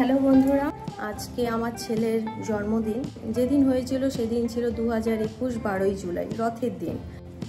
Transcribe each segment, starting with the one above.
Hello বন্ধুরা, আজকে আমার ছেলের জন্মদিন। যেদিন হয়েছিল সেদিন ছিল 2021 12ই জুলাই, রথের দিন।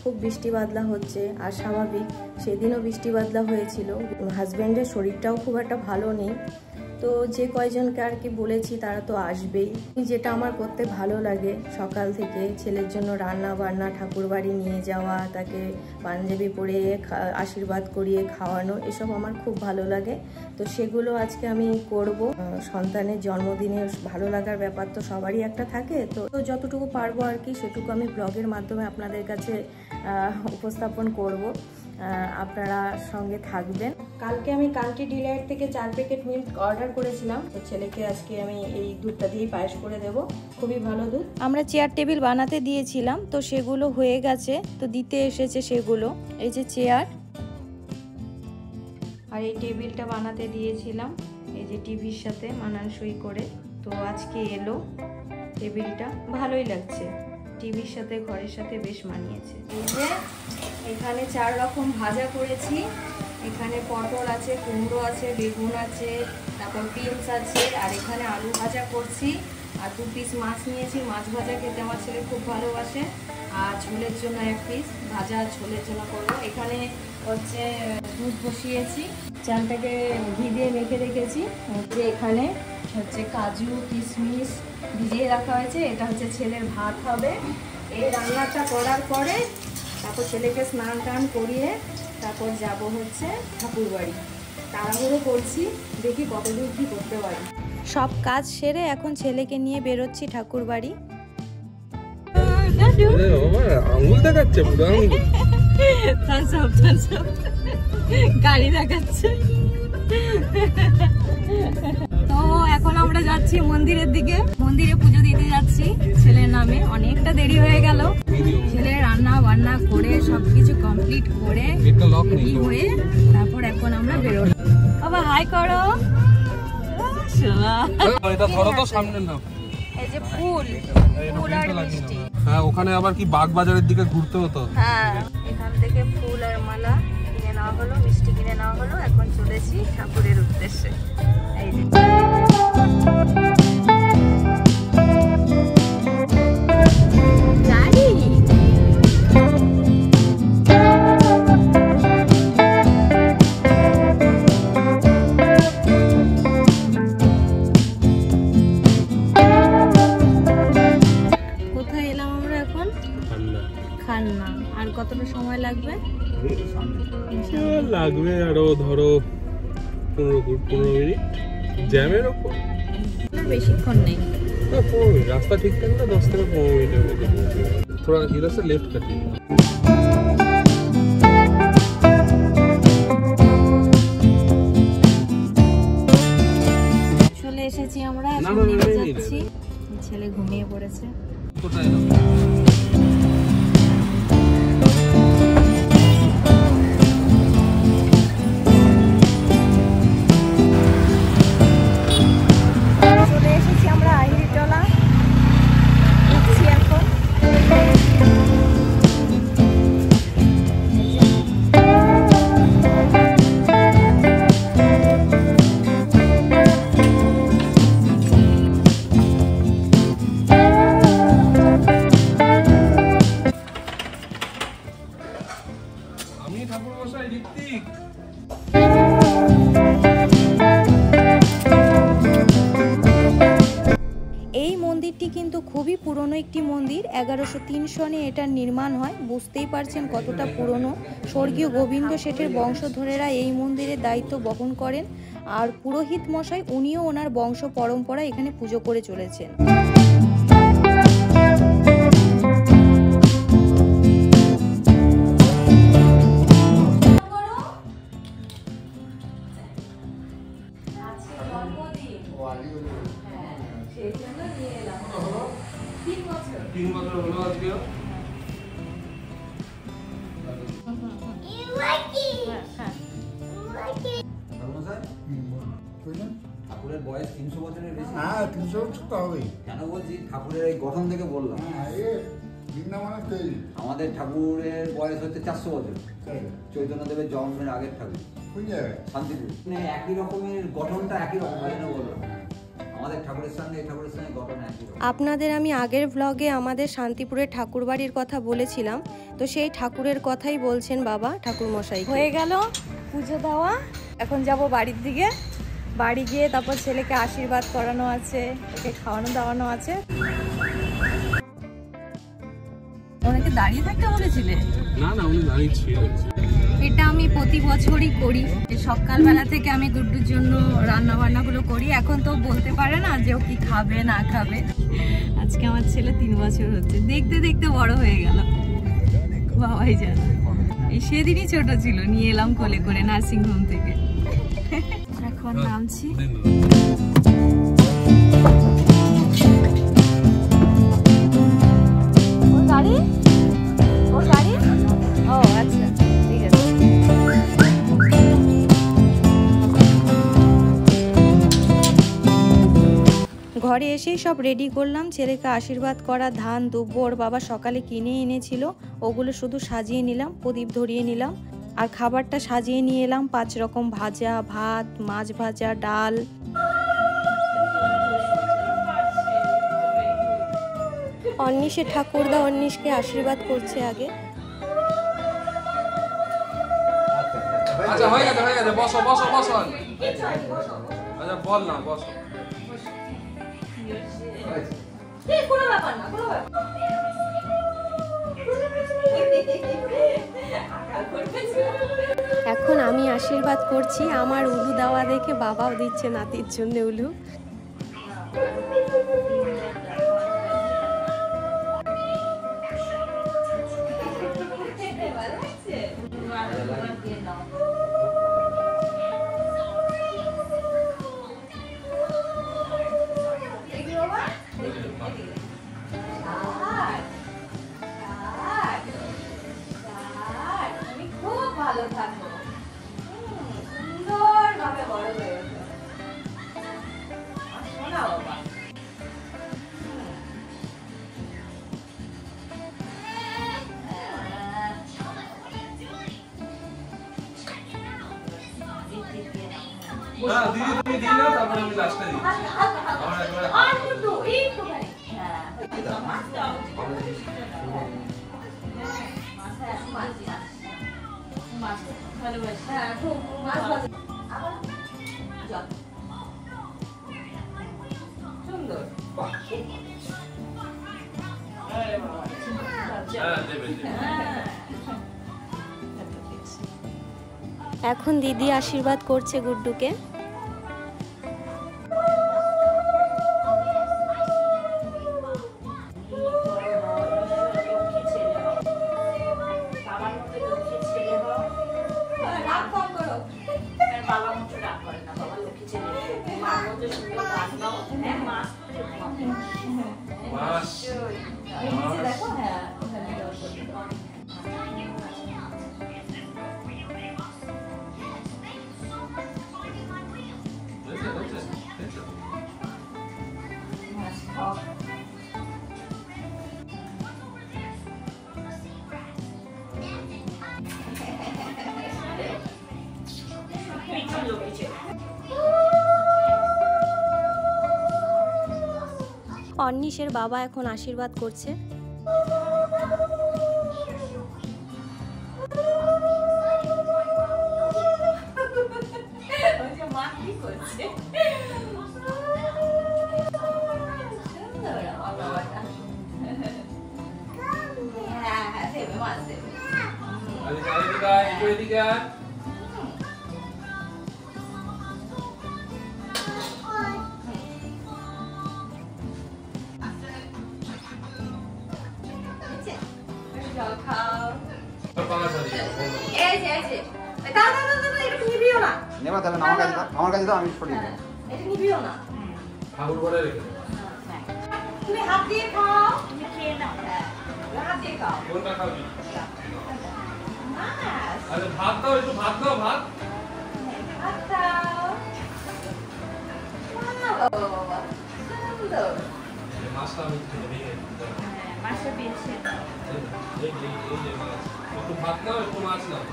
খুব বৃষ্টি বাদলা হচ্ছে, আর স্বাভাবিক সেদিনও বৃষ্টি বাদলা হয়েছিল। হাজব্যান্ডের শরীরটাও খুব একটা ভালো নেই, তো যে কয়জনকে আর কি বলেছি তারা তো আসবেই। যেটা আমার করতে ভালো লাগে, সকাল থেকে ছেলের জন্য রান্না বান্না, ঠাকুর বাড়ি নিয়ে যাওয়া, তাকে পাঞ্জাবি পরিয়ে আশীর্বাদ করিয়ে খাওয়ানো, এসব আমার খুব ভালো লাগে। তো সেগুলো আজকে আমি করব। সন্তানের জন্মদিনে ভালো লাগার ব্যাপার তো সবারই একটা থাকে, তো যতটুকু পারবো আর কি সেটুকু আমি ব্লগের মাধ্যমে আপনাদের কাছে উপস্থাপন করব। আপনারা সঙ্গে থাকবেন। কালকে আমি কান্ট্রি ডিলাইট থেকে 4 প্যাকেট মিল্ক অর্ডার করেছিলাম, তো ছেলেকে আজকে আমি এই দুধটা দিয়েই পায়েস করে দেব। খুবই ভালো দুধ। আমরা চেয়ার টেবিল বানাতে দিয়েছিলাম, তো সেগুলো হয়ে গেছে, তো দিতে এসেছে সেগুলো। এই যে চেয়ার আর এই টেবিলটা বানাতে দিয়েছিলাম, এই যে টিভির সাথে মানানসই করে। তো আজকে এলো টেবিলটা, ভালোই লাগছে, টিভির সাথে ঘরের সাথে বেশ মানিয়েছে। এই যে এখানে 4 রকম ভাজা করেছি। এখানে পটল আছে, কুমড়ো আছে, বেগুন আছে, তারপর বিনস আছে, আর এখানে আলু ভাজা করছি। আর 2 পিস মাছ নিয়েছি, মাছ ভাজা খেতে আমার ছেলে খুব ভালোবাসে। আর ঝোলের জন্য 1 পিস ভাজা ঝোলের জন্য করবো। এখানে হচ্ছে দুধ বসিয়েছি, চালটাকে ঘি দিয়ে মেখে রেখেছি। যে এখানে হচ্ছে কাজু কিশমিশ ভিজিয়ে রাখা হয়েছে, এটা হচ্ছে ছেলের ভাত হবে। এই রান্নাটা করার পরে তারপর ছেলেকে স্নান টান করিয়ে তারপর যাব হচ্ছে ঠাকুর বাড়ি। তাড়াহুড়ো করছি, দেখি কতদূর কি করতে পারি। সব কাজ সেরে এখন ছেলেকে নিয়ে বেরোচ্ছি ঠাকুর বাড়ি। আঙুল দেখাচ্ছে, গাড়ি দেখাচ্ছে। তো এখন আমরা যাচ্ছি মন্দিরের দিকে, মন্দিরে পুজো দিতে যাচ্ছি ছেলের নামে। অনেকটা দেরি হয়ে গেল, ছেলে রান্না বান্না করে সবকিছু কমপ্লিট করে হয়ে তারপর এখন আমরা বেরোলাম। বাবা হাই করো। এই যে ফুল আর মিষ্টি। হ্যাঁ, ওখানে আবার কি বাগবাজারের দিকে ঘুরতে হতো। হ্যাঁ, এখান থেকে ফুল আর মালা কিনে নেওয়া হলো, মিষ্টি কিনে নেওয়া হলো। এখন চলেছি ঠাকুরের উদ্দেশ্যে। এই যে খান্না। আর কতটা সময় লাগবে? লাগবে আরো ধরো 15 মিনিট। জ্যামের ওপর বেশিক্ষণ নেই, রাস্তা ঠিক থাকলে 10 থেকে 15 মিনিটের মধ্যে পৌঁছে যাবে। थोड़ा इधर से लेफ्ट काटिए। চলে এসেছি আমরা, এখন যাচ্ছি। ছেলে ঘুমিয়ে পড়েছে। কোথায় এই মন্দিরটি কিন্তু খুবই পুরনো একটি মন্দির। 1103 সনে এটার নির্মাণ হয়। বুঝতেই পারছেন কতটা পুরনো। স্বর্গীয় গোবিন্দ শেঠের বংশধরেরা এই মন্দিরের দায়িত্ব বহন করেন, আর পুরোহিত মশাই উনিও ওনার বংশ পরম্পরা এখানে পুজো করে চলেছেন। ঠাকুরের বয়স 300 বছরের বেশি। হ্যাঁ, 300 বছর তো হবেই। কেন বলছি, ঠাকুরের এই গঠন থেকে বললাম। আমাদের ঠাকুরের বয়স হচ্ছে 400 বছর। চৈতন্যদেবের জন্মের আগের ঠাকুর, শান্তিপুর। একই রকমের গঠনটা একই রকম, বললাম ঠাকুরের সঙ্গে এই ঠাকুরের সঙ্গে ঘটনা একই রকম। আপনাদের আমি আগের ব্লগে আমাদের শান্তিপুরের ঠাকুরবাড়ির কথা বলেছিলাম, তো সেই ঠাকুরের কথাই বলছেন বাবা ঠাকুরমশাই। হয়ে গেল পুজো দেওয়া, এখন যাব বাড়ির দিকে। বাড়ি গিয়ে তারপর ছেলেকে আশীর্বাদ করানো আছে, ওকে খাওয়ানো দাওয়ানো আছে। ওনাকে দাঁড়িয়ে থাকতে বলেছিলে? না না, উনি দাঁড়িয়ে ছিল। এটা আমি প্রতি বছরই করি, সকালবেলা থেকে আমি গুড্ডুর জন্য রান্না বান্নাগুলো করি। এখন তো বলতে পারে না যে ও কি খাবে না খাবে। আজকে আমার ছেলে 3 বছর হচ্ছে, দেখতে দেখতে বড় হয়ে গেল, বাবাই জানে। এই সেদিনই ছোট ছিল, নিয়ে এলাম কোলে করে নার্সিং হোম থেকে। এখন নামছি। ওর গাড়ি, ওর গাড়ি, ও আচ্ছা ঠিক আছে। ঘরে এসেই সব রেডি করলাম, ছেলেকে আশীর্বাদ করা ধান দুব্বো ওর বাবা সকালে কিনে এনেছিল, ওগুলো শুধু সাজিয়ে নিলাম, প্রদীপ ধরিয়ে নিলাম। আর খাবারটা সাজিয়ে নিয়ে এলাম 5 রকম ভাজা, ভাত, মাছ ভাজা, ডাল। অন্নিশের ঠাকুরদা অন্নিশকে আশীর্বাদ করছে আগে। আচ্ছা হয়ে গেছে, বসো বসো বসো। আচ্ছা বল না, বসো। কোনো ব্যাপার না, কোনো ব্যাপার। এখন আমি আশীর্বাদ করছি, আমার উলু দেওয়া দেখে বাবাও দিচ্ছে নাতির জন্য উলু। ভালো থাকো, সুন্দরভাবে বড় হয়ে ওঠো। শোনা বাবা, হ্যাঁ দিদি তুমি দিই না, তারপর আমি লাস্টে দিই। আর একটু একটুখানি, হ্যাঁ মাছটা মাছ ভালোবাসি, হ্যাঁ খুব মাছ ভালো। আবার জল সুন্দর। হ্যাঁ দেবে দেবে। এখন দিদি আশীর্বাদ করছে গুড্ডুকে। দেখো হ্যাঁ অন্নিশের বাবা এখন আশীর্বাদ করছে। আমার কাছে তো আমি সরিয়ে দেব। এটা নিবিও না, ঠাকুর ঘরে রেখে তুমি হাত দিয়ে খাও, তুমি খেয়ে নাও। হ্যাঁ হাত দিয়ে খাও। কোনটা খাবি? মাছ আরে ভাত দাও, একটু ভাত দাও, ভাত। ভাত খাও। বাবা সুন্দর। মাছটা আমি খেয়ে নিই। হ্যাঁ মাছটা পেয়েছে। এই যে মাছ। একটু ভাত দাও, একটু মাছ দাও।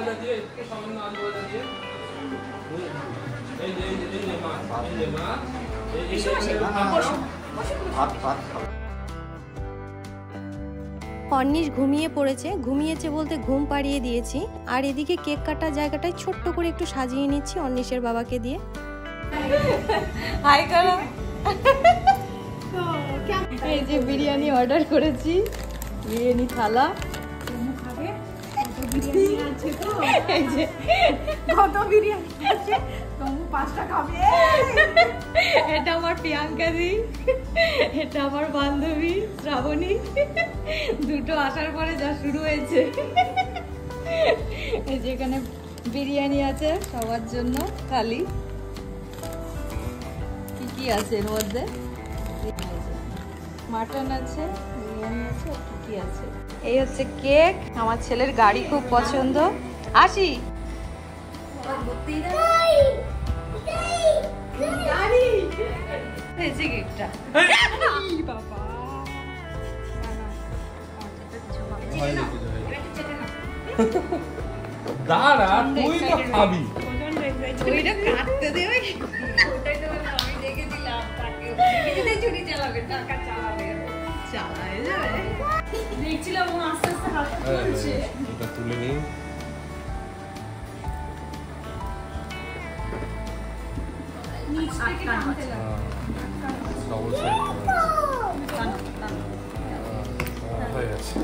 ভাজা দিয়ে একটু সামান্য আলু ভাজা দিয়ে এই যে মাছ অর্নিশ ঘুমিয়ে পড়েছে, ঘুমিয়েছে বলতে ঘুম পাড়িয়ে দিয়েছি। আর এদিকে কেক কাটার জায়গাটায় ছোট্ট করে একটু সাজিয়ে নিচ্ছি অর্নিশের বাবাকে দিয়ে। হাই করো। এই যে বিরিয়ানি অর্ডার করেছি, বিরিয়ানি থালা। এই যে কত বিরিয়ানি আছে, তুমি 5টা খাবে। এটা আমার প্রিয়াঙ্কা দি, এটা আমার বান্ধবী শ্রাবণী। দুটো আসার পরে যা শুরু হয়েছে। এই যে এখানে বিরিয়ানি আছে সবার জন্য থালি। কি কি আছে এর মধ্যে? মাটন আছে, বিরিয়ানি আছে, কি কি আছে। এই হচ্ছে কেক। আমার ছেলের গাড়ি খুব পছন্দ। আসি কেকটা। দাঁড়া, তুই তো খাবি। ওইটা কাটতে দেবে, ওটাই তো আমি দেখে দিলাম তাকে। যদি চুরি চালাবে, টাকা চালাবে, চালায় যাবে। দেখছিলাম ও আস্তে আস্তে হালকা চলছে। এটা তুলে নিই। নিচ থেকে টানতে লাগে। ডবল সাইড হয়ে গেছে।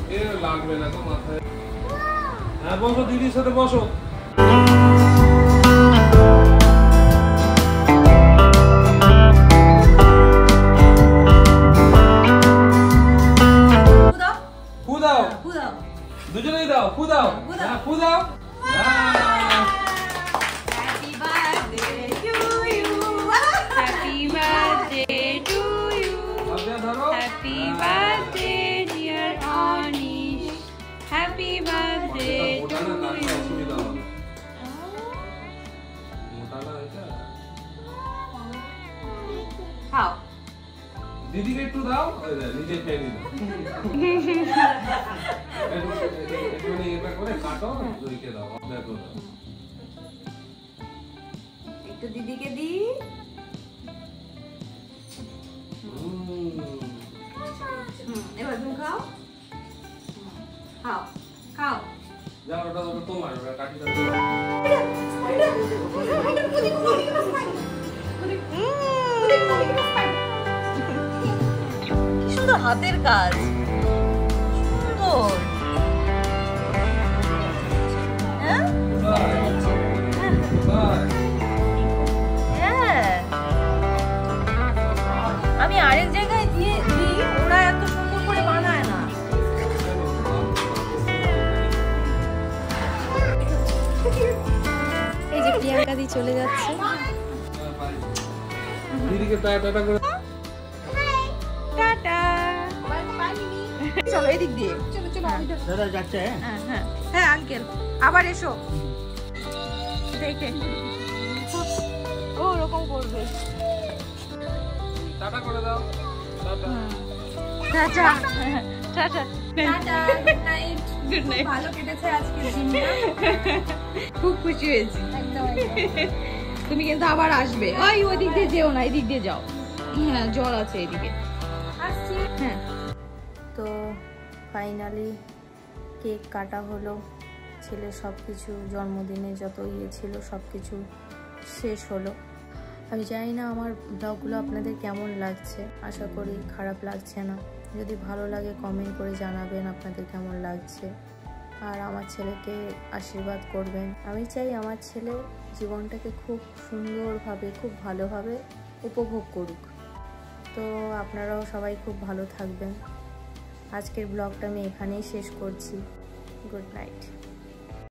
কেক লাগবে না তো মাথায়। হ্যাঁ বসো, দিদির সাথে বসো। দুজনেই দাও, ফু দাও, ফু দাও। Happy birthday to you. Happy birthday to you. Happy birthday dear Anish. Happy birthday to you. How? দিদিকে একটু দাও, নিজে খেয়ে নিল। এটা করে কাটো, দইকে দাও, দেখো একটু দিদিকে দি। এবার তুমি খাও, খাও খাও। যাও, ওটা তোমার, ওটা কাটিটা দাও। কি সুন্দর হাতের কাজ, সুন্দর। হ্যাঁ আমি আরেক জায়গায় দিয়ে দিই, ওরা এত সুন্দর করে বানায় না। এই যে প্রিয়াঙ্কা দি চলে যাচ্ছে। দিদিকে টাটা করে টাটা। চলো এদিক দিয়ে, চলো চলো। দাদা যাচ্ছে। হ্যাঁ হ্যাঁ হ্যাঁ আঙ্কেল, আবার এসো। দেখে ও ওরকম করবে। টাটা করে দাও। Tata tata tata tata. Good night. Good night. ভালো কেটেছে আজকের দিনটা, খুব খুশি হয়েছি। তুমি কিন্তু আবার আসবে। ওই ওদিক দিয়ে যেও না, এদিক দিয়ে যাও। হ্যাঁ জল আছে এদিকে। আসছি। হ্যাঁ তো ফাইনালি কেক কাটা হলো, ছেলের সব কিছু জন্মদিনে যত ছিল সব কিছু শেষ হলো। আমি জানি না আমার ব্লগগুলো আপনাদের কেমন লাগছে, আশা করি খারাপ লাগছে না। যদি ভালো লাগে কমেন্ট করে জানাবেন আপনাদের কেমন লাগছে। আর আমার ছেলেকে আশীর্বাদ করবেন। আমি চাই আমার ছেলে জীবনটাকে খুব সুন্দরভাবে, খুব ভালোভাবে উপভোগ করুক। তো আপনারাও সবাই খুব ভালো থাকবেন। আজকের ব্লগটা আমি এখানেই শেষ করছি। Good night.